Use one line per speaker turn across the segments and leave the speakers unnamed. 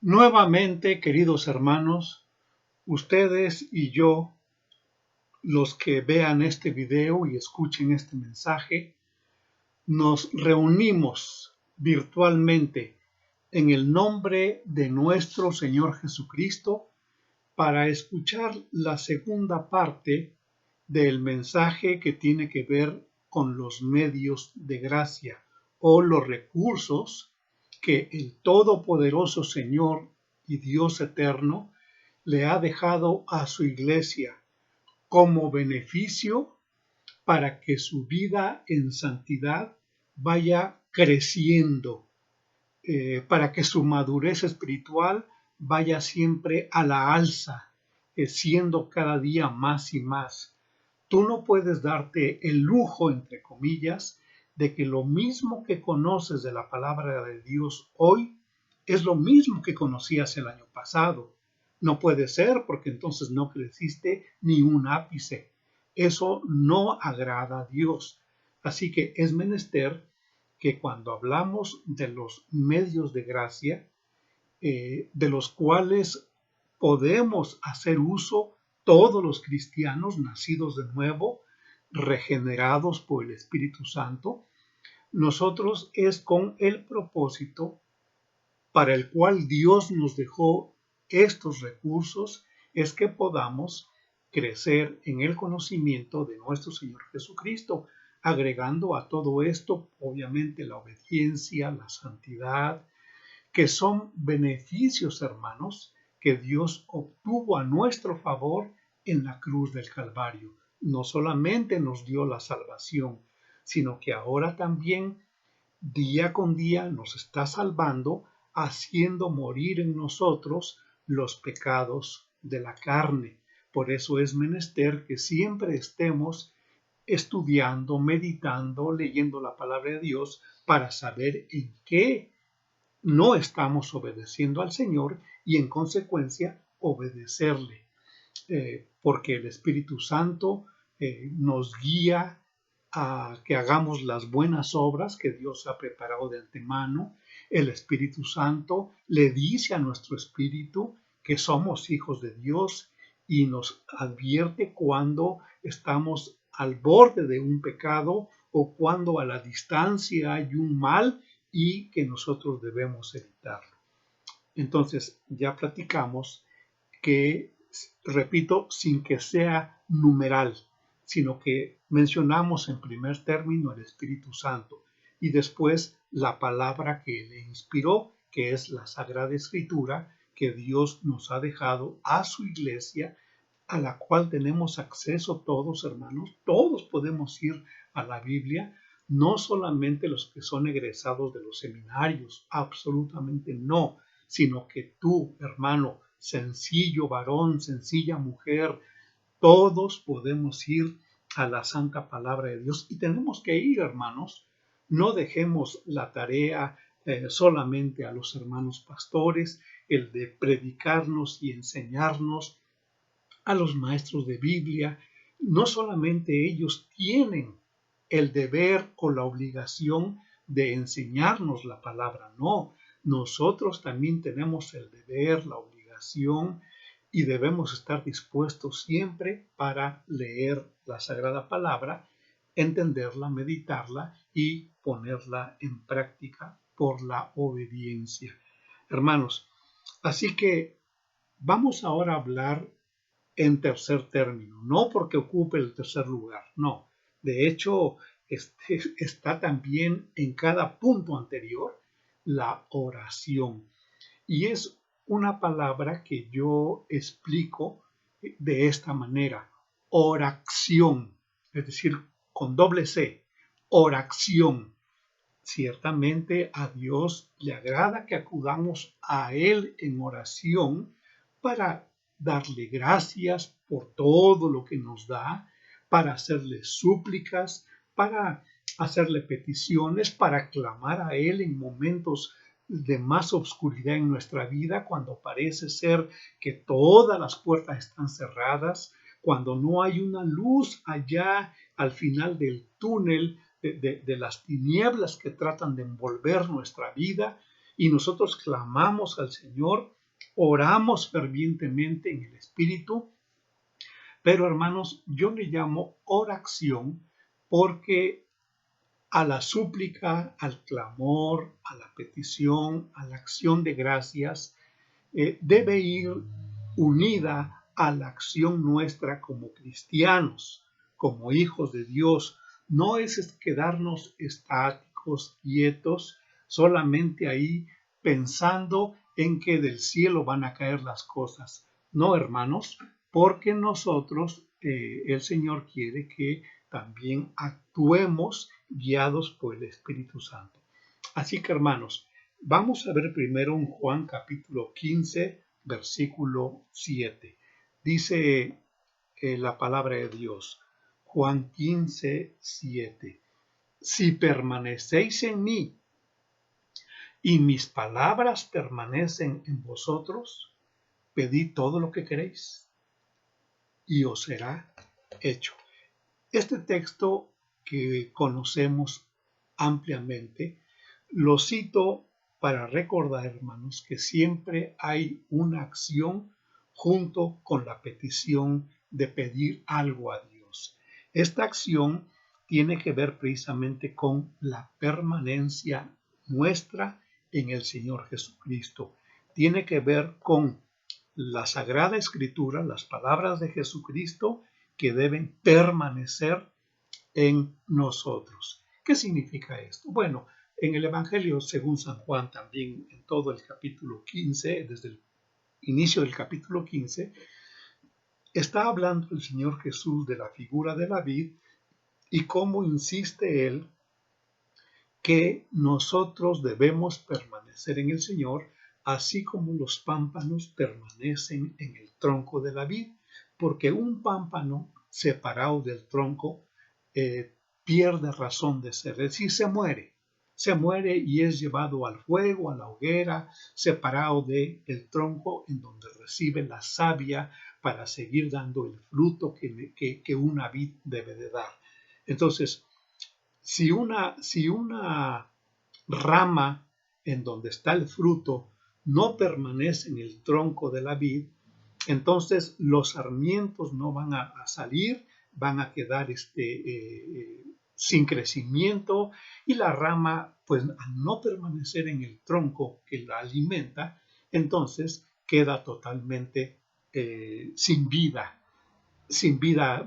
Nuevamente, queridos hermanos, ustedes y yo, los que vean este video y escuchen este mensaje, nos reunimos virtualmente en el nombre de nuestro Señor Jesucristo para escuchar la segunda parte del mensaje que tiene que ver con los medios de gracia o los recursos que el Todopoderoso Señor y Dios eterno le ha dejado a su iglesia como beneficio para que su vida en santidad vaya creciendo, para que su madurez espiritual vaya siempre a la alza, siendo cada día más y más. Tú no puedes darte el lujo, entre comillas, de que lo mismo que conoces de la palabra de Dios hoy es lo mismo que conocías el año pasado. No puede ser porque entonces no creciste ni un ápice. Eso no agrada a Dios. Así que es menester que cuando hablamos de los medios de gracia, de los cuales podemos hacer uso todos los cristianos nacidos de nuevo, regenerados por el Espíritu Santo, nosotros es con el propósito para el cual Dios nos dejó estos recursos, es que podamos crecer en el conocimiento de nuestro Señor Jesucristo, agregando a todo esto, obviamente, la obediencia, la santidad, que son beneficios, hermanos, que Dios obtuvo a nuestro favor en la cruz del Calvario. No solamente nos dio la salvación, sino que ahora también, día con día, nos está salvando, haciendo morir en nosotros los pecados de la carne. Por eso es menester que siempre estemos estudiando, meditando, leyendo la palabra de Dios para saber en qué no estamos obedeciendo al Señor y en consecuencia obedecerle, porque el Espíritu Santo nos guía a que hagamos las buenas obras que Dios ha preparado de antemano. El Espíritu Santo le dice a nuestro espíritu que somos hijos de Dios y nos advierte cuando estamos al borde de un pecado o cuando a la distancia hay un mal y que nosotros debemos evitarlo. Entonces, ya platicamos que, repito, sin que sea numeral, sino que mencionamos en primer término el Espíritu Santo y después la palabra que le inspiró, que es la Sagrada Escritura que Dios nos ha dejado a su iglesia, a la cual tenemos acceso todos, hermanos. Todos podemos ir a la Biblia, no solamente los que son egresados de los seminarios, absolutamente no, sino que tú, hermano, sencillo varón, sencilla mujer, todos podemos ir a la santa palabra de Dios y tenemos que ir, hermanos. No dejemos la tarea solamente a los hermanos pastores, el de predicarnos y enseñarnos, a los maestros de Biblia. No solamente ellos tienen el deber o la obligación de enseñarnos la palabra, no, nosotros también tenemos el deber, la obligación y debemos estar dispuestos siempre para leer la Sagrada Palabra, entenderla, meditarla y ponerla en práctica por la obediencia. Hermanos, así que vamos ahora a hablar en tercer término, no porque ocupe el tercer lugar, no. De hecho, está también en cada punto anterior la oración. Y es una palabra que yo explico de esta manera, oración, es decir, con doble C, oración. Ciertamente a Dios le agrada que acudamos a Él en oración para darle gracias por todo lo que nos da, para hacerle súplicas, para hacerle peticiones, para clamar a Él en momentos de más oscuridad en nuestra vida, cuando parece ser que todas las puertas están cerradas, cuando no hay una luz allá al final del túnel de las tinieblas que tratan de envolver nuestra vida. y nosotros clamamos al Señor, oramos fervientemente en el Espíritu, pero hermanos, yo le llamo oración porque a la súplica, al clamor, a la petición, a la acción de gracias, debe ir unida a la acción nuestra como cristianos, como hijos de Dios. No es quedarnos estáticos, quietos, solamente ahí pensando en que del cielo van a caer las cosas. No, hermanos, porque nosotros, el Señor quiere que también actuemos guiados por el Espíritu Santo. Así que, hermanos, vamos a ver primero en Juan capítulo 15, versículo 7. Dice la palabra de Dios, Juan 15, 7. Si permanecéis en mí y mis palabras permanecen en vosotros, pedid todo lo que queréis y os será hecho. Este texto que conocemos ampliamente, lo cito para recordar, hermanos, que siempre hay una acción junto con la petición de pedir algo a Dios. Esta acción tiene que ver precisamente con la permanencia nuestra en el Señor Jesucristo. Tiene que ver con la Sagrada Escritura, las palabras de Jesucristo, que deben permanecer en nosotros. ¿Qué significa esto? Bueno, en el Evangelio según San Juan, también en todo el capítulo 15, desde el inicio del capítulo 15, está hablando el Señor Jesús de la figura de la vid y cómo insiste Él que nosotros debemos permanecer en el Señor, así como los pámpanos permanecen en el tronco de la vid, porque un pámpano separado del tronco pierde razón de ser, es decir, se muere y es llevado al fuego, a la hoguera, separado del tronco en donde recibe la savia para seguir dando el fruto que una vid debe de dar. Entonces, si una rama en donde está el fruto no permanece en el tronco de la vid, entonces los sarmientos no van a salir, van a quedar sin crecimiento y la rama, pues al no permanecer en el tronco que la alimenta, entonces queda totalmente sin vida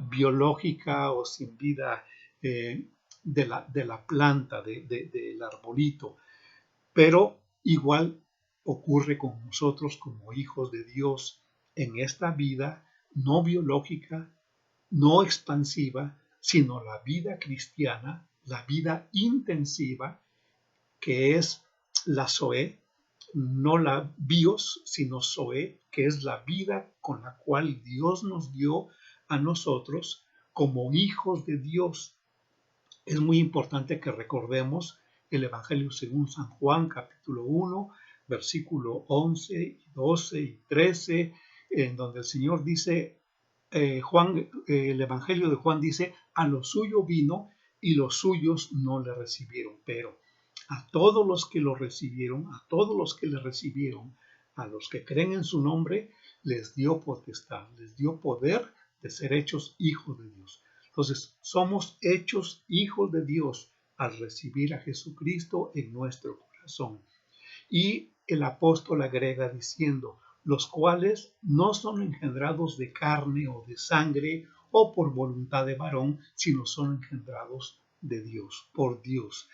biológica o sin vida de la planta, del arbolito. Pero igual ocurre con nosotros como hijos de Dios en esta vida no biológica, no expansiva, sino la vida cristiana, la vida intensiva, que es la Zoe, no la bios, sino Zoe, que es la vida con la cual Dios nos dio a nosotros como hijos de Dios. Es muy importante que recordemos el Evangelio según San Juan, capítulo 1, versículo 11, 12 y 13, en donde el Señor dice, el Evangelio de Juan dice, a lo suyo vino y los suyos no le recibieron, pero a todos los que lo recibieron, a todos los que le recibieron, a los que creen en su nombre, les dio potestad, les dio poder de ser hechos hijos de Dios. Entonces, somos hechos hijos de Dios al recibir a Jesucristo en nuestro corazón. Y el apóstol agrega diciendo, los cuales no son engendrados de carne o de sangre o por voluntad de varón, sino son engendrados de Dios, por Dios.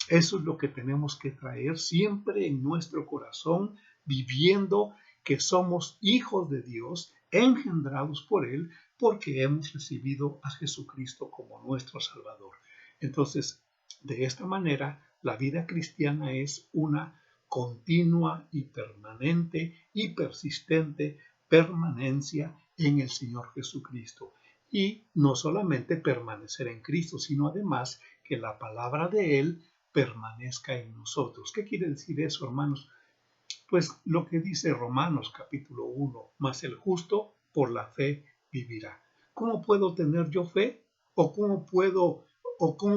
Eso es lo que tenemos que traer siempre en nuestro corazón, viviendo que somos hijos de Dios, engendrados por Él, porque hemos recibido a Jesucristo como nuestro Salvador. Entonces, de esta manera, la vida cristiana es una continua y permanente y persistente permanencia en el Señor Jesucristo. Y no solamente permanecer en Cristo, sino además que la palabra de Él permanezca en nosotros. ¿Qué quiere decir eso, hermanos? Pues lo que dice Romanos capítulo 1, mas el justo por la fe vivirá. ¿Cómo puedo tener yo fe? ¿O cómo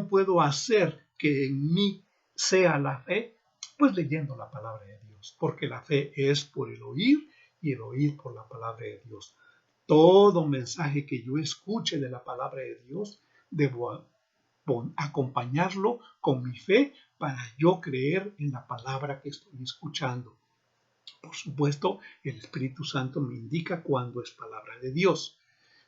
puedo hacer que en mí sea la fe? Pues leyendo la palabra de Dios, porque la fe es por el oír y el oír por la palabra de Dios. Todo mensaje que yo escuche de la palabra de Dios, debo acompañarlo con mi fe para yo creer en la palabra que estoy escuchando. Por supuesto, el Espíritu Santo me indica cuando es palabra de Dios.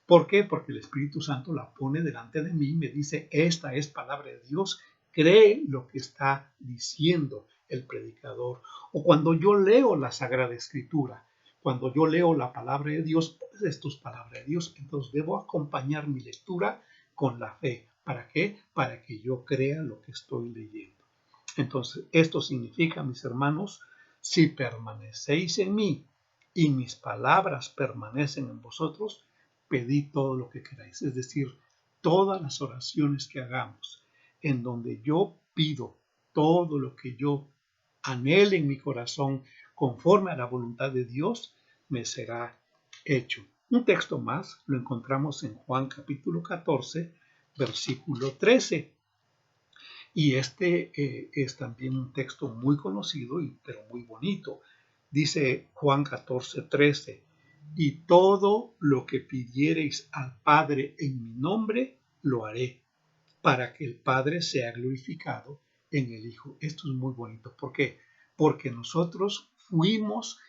¿Por qué? Porque el Espíritu Santo la pone delante de mí y me dice, esta es palabra de Dios, cree lo que está diciendo el predicador. O cuando yo leo la Sagrada Escritura, cuando yo leo la palabra de Dios, pues esto es palabra de Dios, entonces debo acompañar mi lectura con la fe. ¿Para qué? Para que yo crea lo que estoy leyendo. Entonces, esto significa, mis hermanos, si permanecéis en mí y mis palabras permanecen en vosotros, pedid todo lo que queráis. Es decir, todas las oraciones que hagamos, en donde yo pido todo lo que yo anhele en mi corazón, conforme a la voluntad de Dios, me será hecho. Un texto más lo encontramos en Juan capítulo 14, versículo 13. Y este es también un texto muy conocido, pero muy bonito. Dice Juan 14, 13, y todo lo que pidiereis al Padre en mi nombre, lo haré, para que el Padre sea glorificado en el Hijo. Esto es muy bonito. ¿Por qué? Porque nosotros fuimos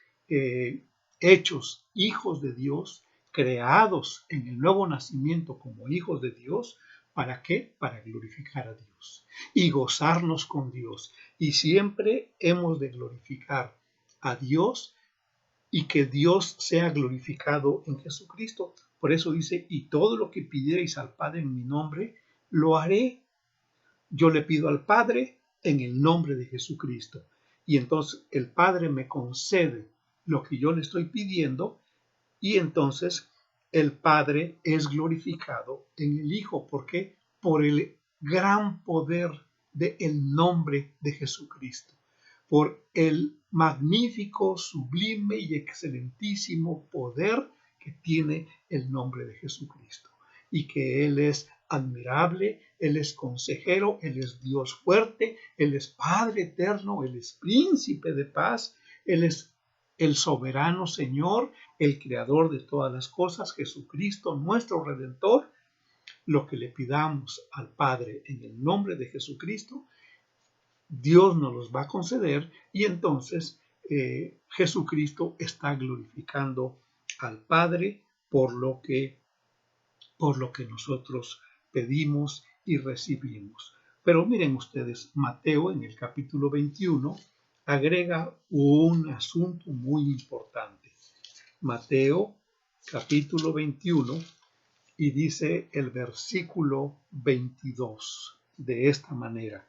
hechos hijos de Dios, creados en el nuevo nacimiento como hijos de Dios. ¿Para qué? Para glorificar a Dios y gozarnos con Dios. Y siempre hemos de glorificar a Dios y que Dios sea glorificado en Jesucristo. Por eso dice, y todo lo que pidierais al Padre en mi nombre, lo haré. Yo le pido al Padre en el nombre de Jesucristo. Y entonces el Padre me concede lo que yo le estoy pidiendo y entonces el Padre es glorificado en el Hijo. ¿Por qué? Por el gran poder del nombre de Jesucristo. Por el magnífico, sublime y excelentísimo poder que tiene el nombre de Jesucristo. Y que Él es admirable, Él es consejero, Él es Dios fuerte, Él es Padre eterno, Él es príncipe de paz, Él es el soberano Señor, el creador de todas las cosas, Jesucristo, nuestro Redentor. Lo que le pidamos al Padre en el nombre de Jesucristo, Dios nos los va a conceder y entonces Jesucristo está glorificando al Padre por lo que nosotros pedimos y recibimos. Pero miren ustedes, Mateo en el capítulo 21 agrega un asunto muy importante. Mateo capítulo 21 y dice el versículo 22 de esta manera: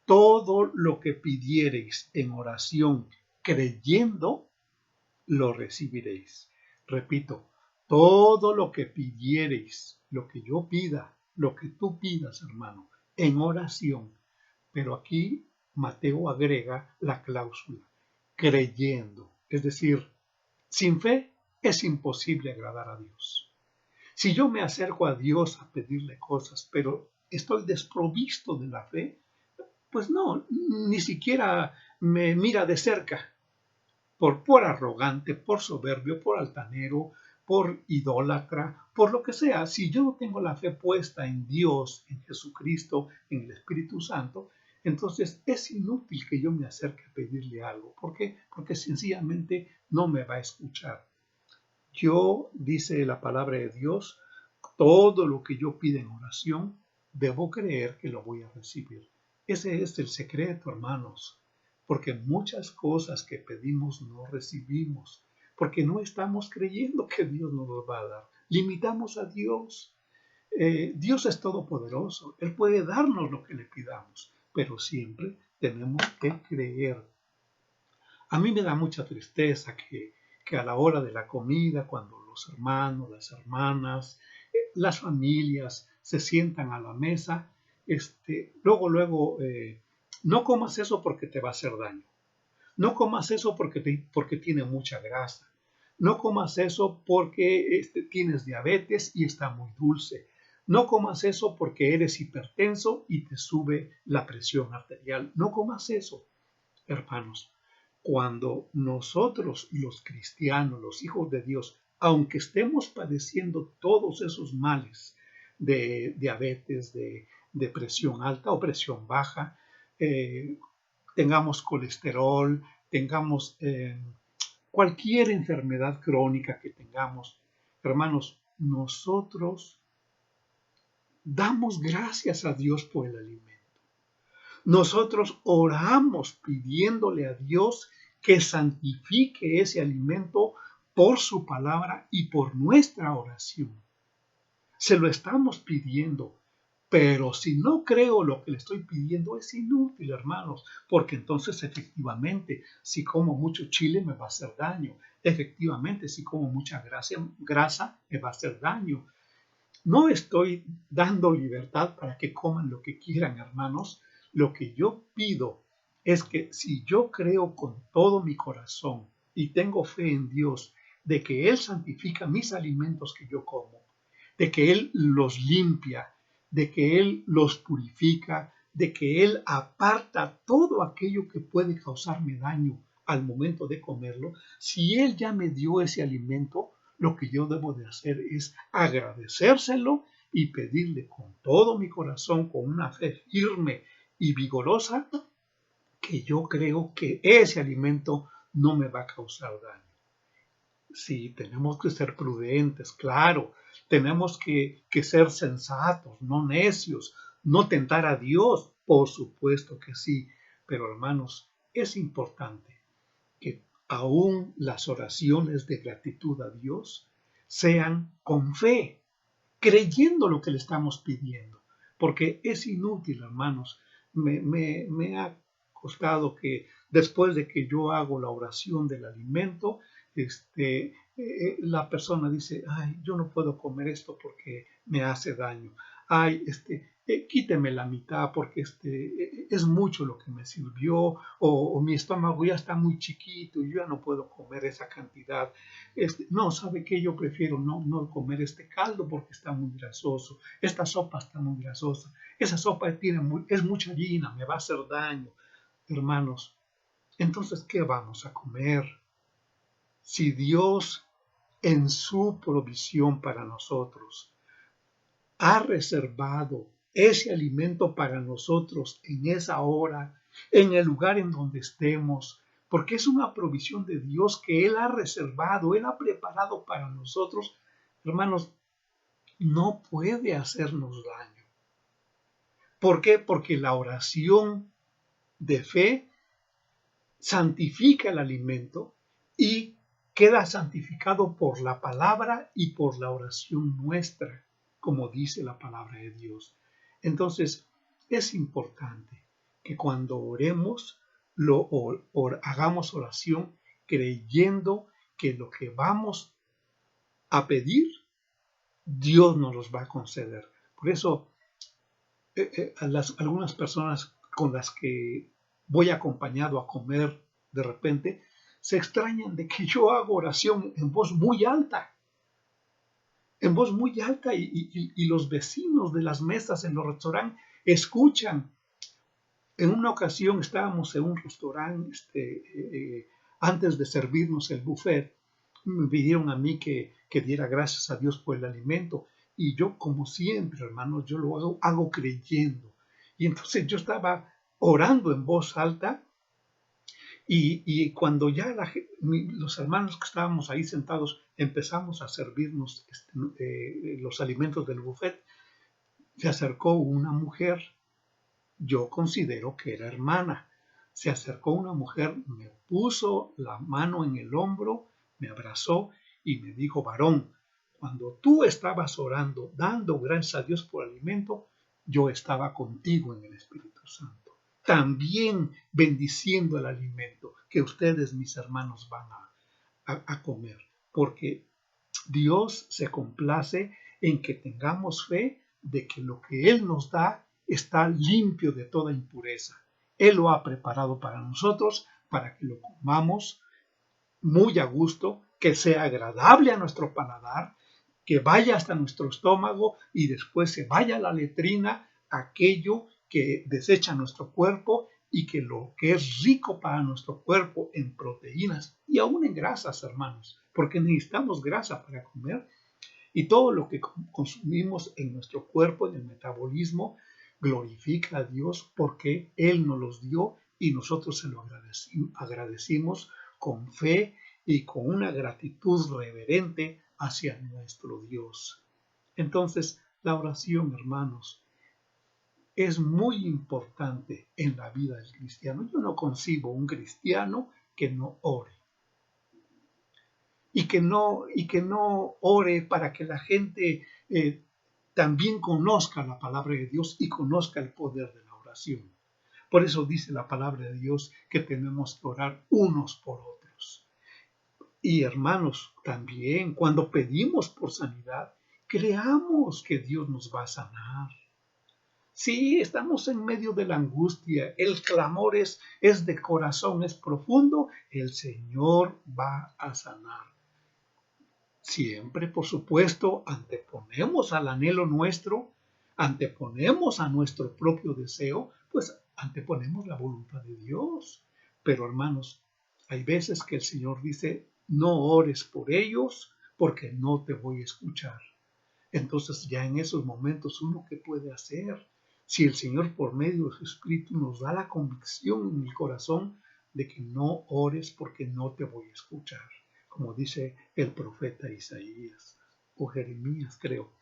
todo lo que pidiereis en oración creyendo, lo recibiréis. Repito, todo lo que pidiereis, lo que yo pida, lo que tú pidas, hermano, en oración. Pero aquí Mateo agrega la cláusula, creyendo. Es decir, sin fe es imposible agradar a Dios. Si yo me acerco a Dios a pedirle cosas, pero estoy desprovisto de la fe, pues no, ni siquiera me mira de cerca. Por arrogante, por soberbio, por altanero, por idólatra, por lo que sea. Si yo no tengo la fe puesta en Dios, en Jesucristo, en el Espíritu Santo, entonces es inútil que yo me acerque a pedirle algo. ¿Por qué? Porque sencillamente no me va a escuchar. Yo, dice la palabra de Dios, todo lo que yo pida en oración, debo creer que lo voy a recibir. Ese es el secreto, hermanos, porque muchas cosas que pedimos no recibimos, porque no estamos creyendo que Dios nos lo va a dar. Limitamos a Dios. Dios es todopoderoso, Él puede darnos lo que le pidamos, pero siempre tenemos que creer. A mí me da mucha tristeza que a la hora de la comida, cuando los hermanos, las hermanas, las familias se sientan a la mesa, luego, no comas eso porque te va a hacer daño. No comas eso porque tiene mucha grasa. No comas eso porque tienes diabetes y está muy dulce. No comas eso porque eres hipertenso y te sube la presión arterial. No comas eso. Hermanos, cuando nosotros, los cristianos, los hijos de Dios, aunque estemos padeciendo todos esos males de diabetes, de presión alta o presión baja, tengamos colesterol, tengamos cualquier enfermedad crónica que tengamos, hermanos, nosotros damos gracias a Dios por el alimento. Nosotros oramos pidiéndole a Dios que santifique ese alimento por su palabra y por nuestra oración. Se lo estamos pidiendo, pero si no creo lo que le estoy pidiendo es inútil, hermanos, porque entonces efectivamente si como mucho chile me va a hacer daño, efectivamente si como mucha grasa me va a hacer daño. No estoy dando libertad para que coman lo que quieran, hermanos. Lo que yo pido es que si yo creo con todo mi corazón y tengo fe en Dios de que Él santifica mis alimentos que yo como, de que Él los limpia, de que Él los purifica, de que Él aparta todo aquello que puede causarme daño al momento de comerlo, si Él ya me dio ese alimento, lo que yo debo de hacer es agradecérselo y pedirle con todo mi corazón, con una fe firme y vigorosa, que yo creo que ese alimento no me va a causar daño. Sí, tenemos que ser prudentes, claro, tenemos que ser sensatos, no necios, no tentar a Dios, por supuesto que sí, pero hermanos, es importante que aún las oraciones de gratitud a Dios sean con fe, creyendo lo que le estamos pidiendo, porque es inútil, hermanos. Me ha costado que después de que yo hago la oración del alimento, la persona dice, ay, yo no puedo comer esto porque me hace daño. Ay, quíteme la mitad porque es mucho lo que me sirvió, o mi estómago ya está muy chiquito y yo ya no puedo comer esa cantidad. No, ¿sabe qué? Yo prefiero no comer este caldo porque está muy grasoso, esta sopa está muy grasosa, esa sopa es mucha harina, me va a hacer daño. Hermanos, entonces, ¿qué vamos a comer? Si Dios en su provisión para nosotros ha reservado ese alimento para nosotros en esa hora, en el lugar en donde estemos, porque es una provisión de Dios que Él ha reservado, Él ha preparado para nosotros, hermanos, no puede hacernos daño. ¿Por qué? Porque la oración de fe santifica el alimento y queda santificado por la palabra y por la oración nuestra, como dice la palabra de Dios. Entonces, es importante que cuando oremos, hagamos oración creyendo que lo que vamos a pedir, Dios nos los va a conceder. Por eso, algunas personas con las que voy acompañado a comer de repente, se extrañan de que yo hago oración en voz muy alta, y los vecinos de las mesas en los restaurantes escuchan. En una ocasión estábamos en un restaurante, antes de servirnos el buffet, me pidieron a mí que diera gracias a Dios por el alimento, y yo, como siempre, hermanos, yo lo hago creyendo. Y entonces yo estaba orando en voz alta, y cuando ya los hermanos que estábamos ahí sentados empezamos a servirnos los alimentos del buffet, se acercó una mujer, yo considero que era hermana, se acercó una mujer, me puso la mano en el hombro, me abrazó y me dijo, varón, cuando tú estabas orando, dando gracias a Dios por el alimento, yo estaba contigo en el Espíritu Santo, también bendiciendo el alimento que ustedes, mis hermanos, van a comer, porque Dios se complace en que tengamos fe de que lo que Él nos da está limpio de toda impureza. Él lo ha preparado para nosotros, para que lo comamos muy a gusto, que sea agradable a nuestro paladar, que vaya hasta nuestro estómago y después se vaya a la letrina aquello que desecha nuestro cuerpo y que lo que es rico para nuestro cuerpo en proteínas y aún en grasas, hermanos, porque necesitamos grasa para comer, y todo lo que consumimos en nuestro cuerpo, en el metabolismo, glorifica a Dios porque Él nos los dio y nosotros se lo agradecimos con fe y con una gratitud reverente hacia nuestro Dios. Entonces, la oración, hermanos, es muy importante en la vida del cristiano. Yo no concibo un cristiano que no ore. Y que no ore para que la gente también conozca la palabra de Dios y conozca el poder de la oración. Por eso dice la palabra de Dios que tenemos que orar unos por otros. Y hermanos, también cuando pedimos por sanidad, creamos que Dios nos va a sanar. Sí, estamos en medio de la angustia, el clamor es de corazón, es profundo, el Señor va a sanar. Siempre, por supuesto, anteponemos al anhelo nuestro, anteponemos a nuestro propio deseo, pues anteponemos la voluntad de Dios. Pero hermanos, hay veces que el Señor dice, no ores por ellos porque no te voy a escuchar. Entonces ya en esos momentos uno qué puede hacer, si el Señor por medio de su Espíritu nos da la convicción en el corazón de que no ores porque no te voy a escuchar, como dice el profeta Isaías o Jeremías, creo.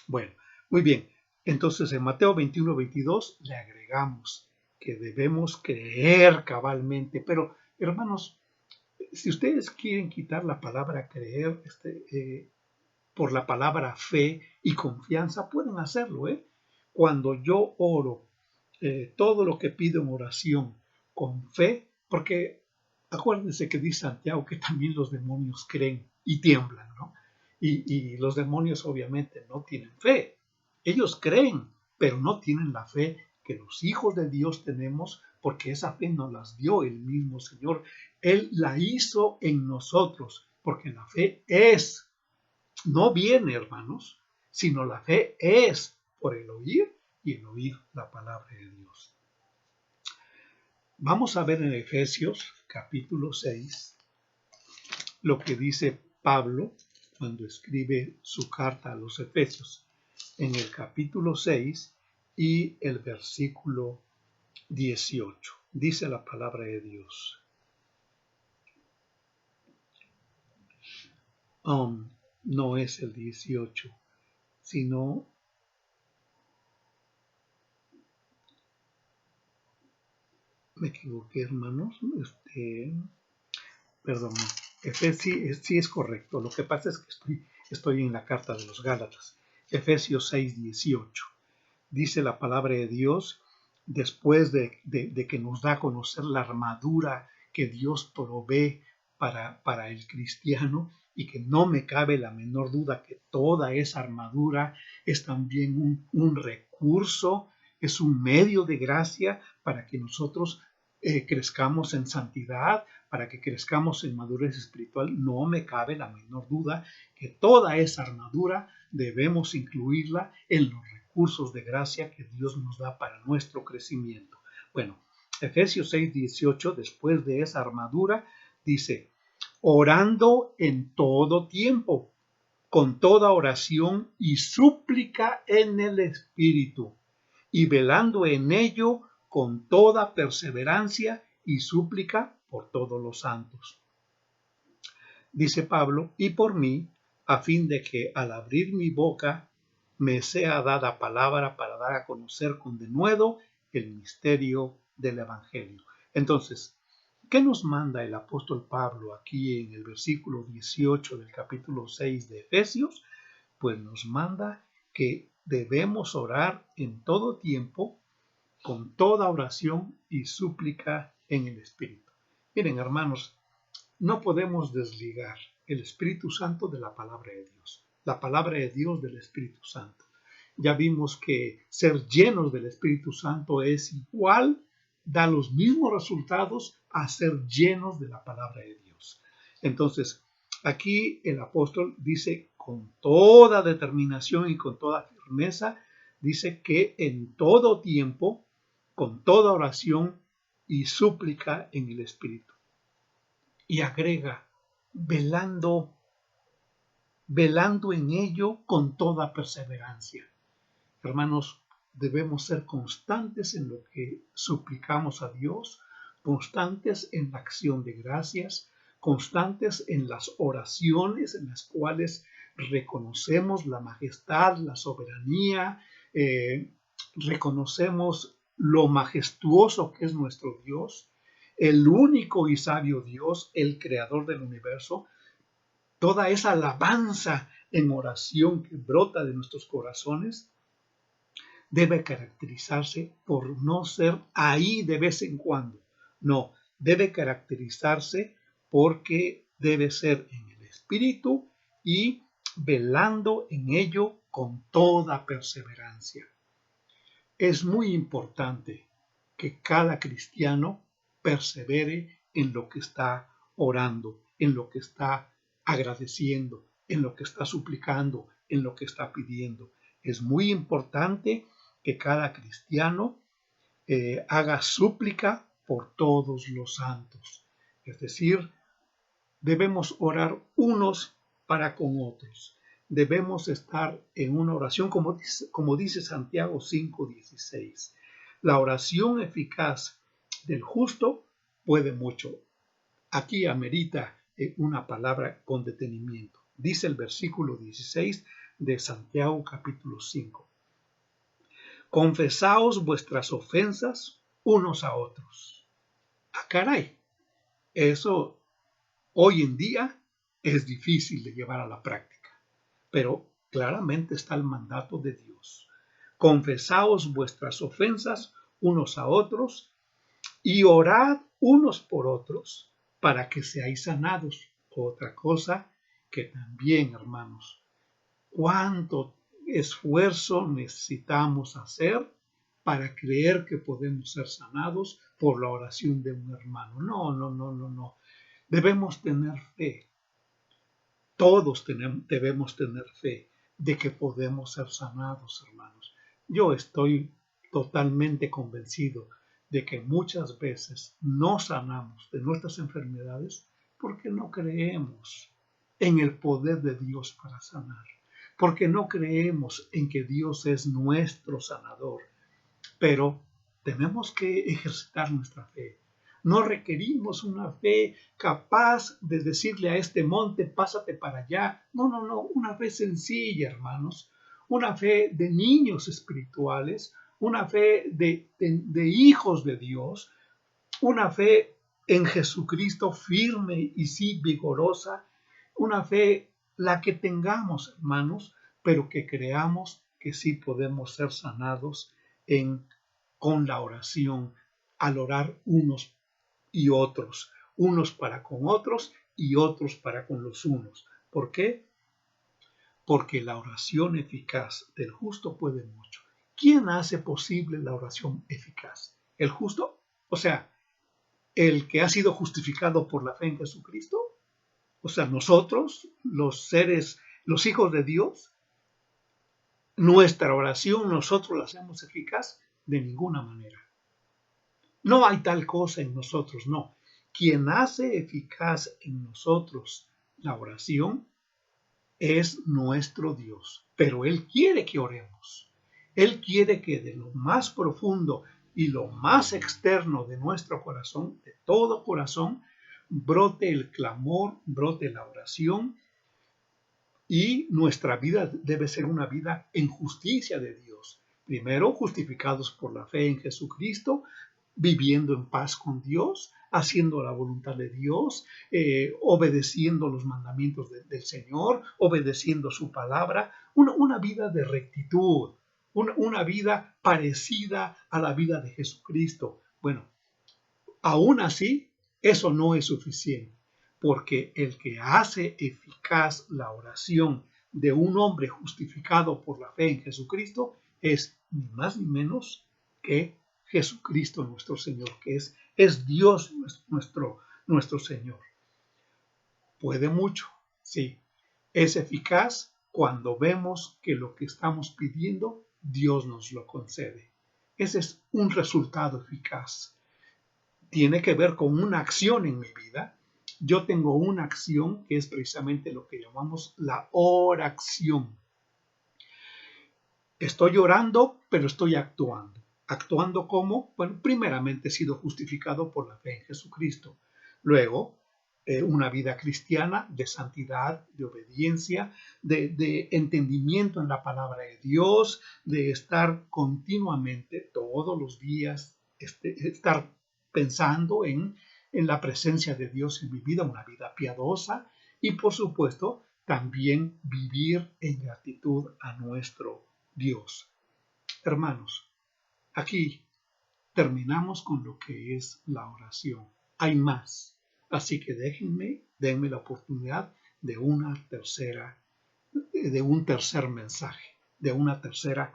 Bueno, muy bien. Entonces en Mateo 21-22 le agregamos que debemos creer cabalmente. Pero hermanos, si ustedes quieren quitar la palabra creer por la palabra fe y confianza, pueden hacerlo. Cuando yo oro, todo lo que pido en oración con fe, porque acuérdense que dice Santiago que también los demonios creen y tiemblan, ¿no? Y los demonios obviamente no tienen fe. Ellos creen, pero no tienen la fe que los hijos de Dios tenemos, porque esa fe nos las dio el mismo Señor. Él la hizo en nosotros, porque la fe no viene, hermanos, sino la fe es por el oír y el oír la palabra de Dios. Vamos a ver en Efesios capítulo 6 lo que dice Pablo cuando escribe su carta a los Efesios. En el capítulo 6 y el versículo 18 dice la palabra de Dios. No es el 18, sino me equivoqué, hermanos. Perdón, sí es correcto. Lo que pasa es que estoy en la carta de los Gálatas. Efesios 6:18. Dice la palabra de Dios, después de que nos da a conocer la armadura que Dios provee para el cristiano, y que no me cabe la menor duda que toda esa armadura es también un recurso, es un medio de gracia para que nosotros crezcamos en santidad, para que crezcamos en madurez espiritual. No me cabe la menor duda que toda esa armadura debemos incluirla en los recursos de gracia que Dios nos da para nuestro crecimiento. Bueno, Efesios 6:18, después de esa armadura, dice, orando en todo tiempo, con toda oración y súplica en el Espíritu, y velando en ello con toda perseverancia y súplica por todos los santos. Dice Pablo, y por mí, a fin de que al abrir mi boca me sea dada palabra para dar a conocer con denuedo el misterio del Evangelio. Entonces, ¿qué nos manda el apóstol Pablo aquí en el versículo 18 del capítulo 6 de Efesios? Pues nos manda que debemos orar en todo tiempo, con toda oración y súplica en el Espíritu. Miren, hermanos, no podemos desligar el Espíritu Santo de la palabra de Dios, la palabra de Dios del Espíritu Santo. Ya vimos que ser llenos del Espíritu Santo es igual, da los mismos resultados a ser llenos de la palabra de Dios. Entonces, aquí el apóstol dice con toda determinación y con toda firmeza, dice que en todo tiempo, con toda oración y súplica en el Espíritu. Y agrega, velando en ello con toda perseverancia. Hermanos, debemos ser constantes en lo que suplicamos a Dios, constantes en la acción de gracias, constantes en las oraciones en las cuales reconocemos la majestad, la soberanía, reconocemos lo majestuoso que es nuestro Dios, el único y sabio Dios, el creador del universo. Toda esa alabanza en oración que brota de nuestros corazones debe caracterizarse por no ser ahí de vez en cuando. No, debe caracterizarse porque debe ser en el Espíritu y velando en ello con toda perseverancia. Es muy importante que cada cristiano persevere en lo que está orando, en lo que está agradeciendo, en lo que está suplicando, en lo que está pidiendo. Es muy importante que cada cristiano haga súplica por todos los santos. Es decir, debemos orar unos para con otros. Debemos estar en una oración, como dice Santiago 5:16. La oración eficaz del justo puede mucho. Aquí amerita una palabra con detenimiento. Dice el versículo 16 de Santiago capítulo 5. Confesaos vuestras ofensas unos a otros. Ah, caray, eso hoy en día es difícil de llevar a la práctica, pero claramente está el mandato de Dios. Confesaos vuestras ofensas unos a otros y orad unos por otros para que seáis sanados. Otra cosa que también, hermanos, cuánto esfuerzo necesitamos hacer para creer que podemos ser sanados por la oración de un hermano. No. Debemos tener fe. Todos debemos tener fe de que podemos ser sanados, hermanos. Yo estoy totalmente convencido de que muchas veces no sanamos de nuestras enfermedades porque no creemos en el poder de Dios para sanar, porque no creemos en que Dios es nuestro sanador, pero tenemos que ejercitar nuestra fe. No requerimos una fe capaz de decirle a este monte, pásate para allá. No, una fe sencilla, hermanos. Una fe de niños espirituales, una fe de hijos de Dios, una fe en Jesucristo firme y sí vigorosa, una fe la que tengamos, hermanos, pero que creamos que sí podemos ser sanados con la oración, al orar unos y otros, unos para con otros y otros para con los unos. ¿Por qué? Porque la oración eficaz del justo puede mucho. ¿Quién hace posible la oración eficaz? ¿El justo? O sea, el que ha sido justificado por la fe en Jesucristo. O sea, nosotros, los seres, los hijos de Dios, nuestra oración nosotros la hacemos eficaz de ninguna manera. No hay tal cosa en nosotros, no. Quien hace eficaz en nosotros la oración es nuestro Dios, pero Él quiere que oremos. Él quiere que de lo más profundo y lo más externo de nuestro corazón, de todo corazón, brote el clamor, brote la oración, y nuestra vida debe ser una vida en justicia de Dios. Primero, justificados por la fe en Jesucristo, viviendo en paz con Dios, haciendo la voluntad de Dios, obedeciendo los mandamientos del Señor, obedeciendo su palabra, una vida de rectitud, una vida parecida a la vida de Jesucristo. Bueno, aún así, eso no es suficiente, porque el que hace eficaz la oración de un hombre justificado por la fe en Jesucristo es ni más ni menos que Jesucristo nuestro Señor, que es Dios nuestro Señor. Puede mucho, sí. Es eficaz cuando vemos que lo que estamos pidiendo, Dios nos lo concede. Ese es un resultado eficaz. tiene que ver con una acción en mi vida. Yo tengo una acción que es precisamente lo que llamamos la oración. Estoy orando, pero estoy actuando. ¿Actuando cómo? Bueno, primeramente he sido justificado por la fe en Jesucristo. Luego, una vida cristiana de santidad, de obediencia, de entendimiento en la palabra de Dios, de estar continuamente, todos los días, estar pensando en la presencia de Dios en mi vida, una vida piadosa y, por supuesto, también vivir en gratitud a nuestro Dios. Hermanos, aquí terminamos con lo que es la oración. Hay más, así que denme la oportunidad de de un tercer mensaje, de una tercera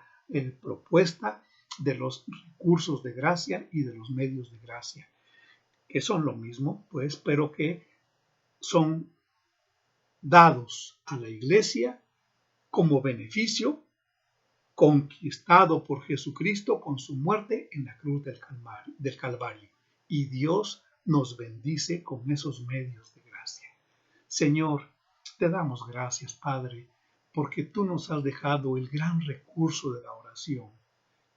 propuesta de los recursos de gracia y de los medios de gracia, que son lo mismo, pues, pero que son dados a la Iglesia como beneficio conquistado por Jesucristo con su muerte en la cruz del Calvario. Y Dios nos bendice con esos medios de gracia. Señor, te damos gracias, Padre, porque tú nos has dejado el gran recurso de la oración.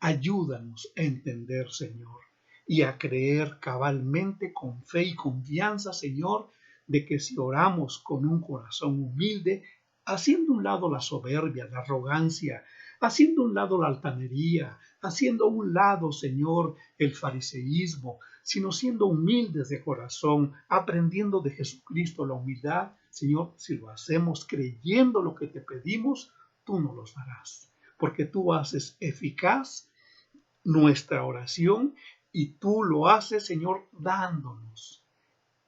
Ayúdanos a entender, Señor, y a creer cabalmente con fe y confianza, Señor, de que si oramos con un corazón humilde, haciendo un lado la soberbia, la arrogancia, haciendo un lado la altanería, haciendo un lado, Señor, el fariseísmo, sino siendo humildes de corazón, aprendiendo de Jesucristo la humildad, Señor, si lo hacemos creyendo lo que te pedimos, tú nos los darás, porque tú haces eficaz nuestra oración y tú lo haces, Señor, dándonos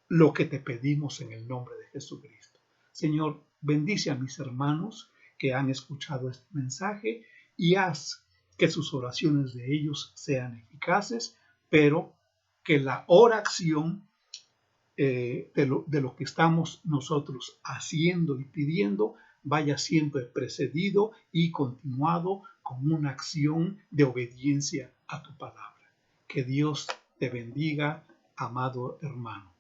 lo que te pedimos en el nombre de Jesucristo. Señor, bendice a mis hermanos que han escuchado este mensaje y haz que sus oraciones de ellos sean eficaces, pero que la oración de lo que estamos nosotros haciendo y pidiendo vaya siempre precedido y continuado con una acción de obediencia a tu palabra. Que Dios te bendiga, amado hermano.